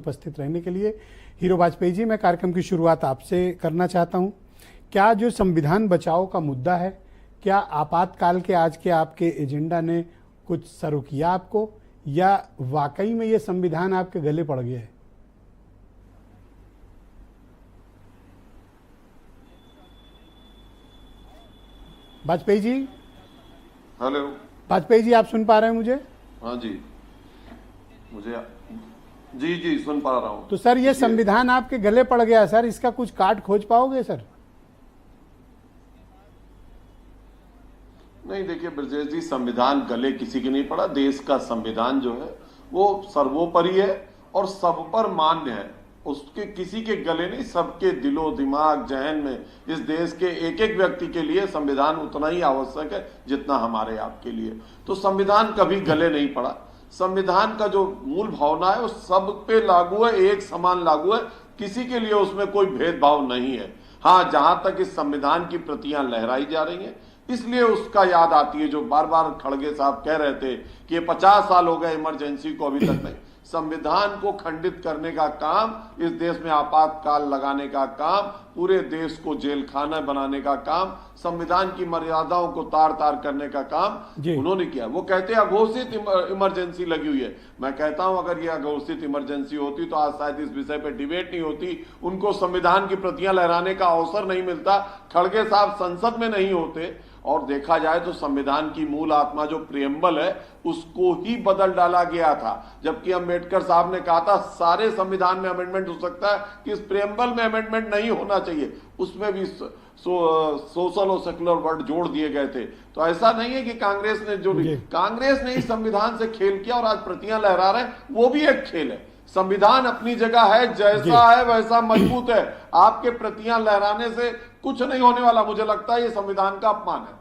उपस्थित रहने के लिए। हीरो वाजपेयी जी, मैं कार्यक्रम की शुरुआत आपसे करना चाहता हूं। क्या जो संविधान बचाओ का मुद्दा है, क्या आपातकाल के आज के आपके एजेंडा ने कुछ शुरू किया आपको, या वाकई में ये संविधान आपके गले पड़ गया है? वाजपेयी जी, हेलो। वाजपेयी जी, आप सुन पा रहे हैं मुझे? हाँ जी, मुझे जी जी सुन पा रहा हूँ। तो सर, ये संविधान आपके गले पड़ गया सर, इसका कुछ काट खोज पाओगे सर? नहीं, देखिए ब्रजेश जी, संविधान गले किसी के नहीं पड़ा। देश का संविधान जो है वो सर्वोपरि है और सब पर मान्य है। उसके किसी के गले नहीं, सबके दिलो दिमाग जहन में इस देश के एक एक व्यक्ति के लिए संविधान उतना ही आवश्यक है जितना हमारे आपके लिए। तो संविधान कभी गले नहीं पड़ा। संविधान का जो मूल भावना है वो सब पे लागू है, एक समान लागू है, किसी के लिए उसमें कोई भेदभाव नहीं है। हाँ, जहां तक इस संविधान की प्रतियां लहराई जा रही हैं, इसलिए उसका याद आती है जो बार बार खड़गे साहब कह रहे थे कि ये 50 साल हो गए इमरजेंसी को, अभी तक नहीं। संविधान को खंडित करने का काम, इस देश में आपातकाल लगाने का काम, पूरे देश को जेल खाना बनाने का काम, संविधान की मर्यादाओं को तार तार करने का काम उन्होंने किया। वो कहते हैं अघोषित इमरजेंसी लगी हुई है। मैं कहता हूं अगर ये अघोषित इमरजेंसी होती तो आज शायद इस विषय पर डिबेट नहीं होती, उनको संविधान की प्रतियां लहराने का अवसर नहीं मिलता, खड़गे साहब संसद में नहीं होते। और देखा जाए तो संविधान की मूल आत्मा जो प्रियम्बल है उसको ही बदल डाला गया था, जबकि अम्बेडकर साहब ने कहा था सारे संविधान में अमेंडमेंट हो सकता है, कि इस प्रियम्बल में अमेंडमेंट नहीं होना चाहिए। उसमें भी सोशल और सेकुलर वर्ड जोड़ दिए गए थे। तो ऐसा नहीं है कि कांग्रेस ने कांग्रेस ने इस संविधान से खेल किया और आज प्रतियां लहरा रहे हैं, वो भी एक खेल है। संविधान अपनी जगह है, जैसा है वैसा मजबूत है। आपके प्रतियां लहराने से कुछ नहीं होने वाला। मुझे लगता है ये संविधान का अपमान है।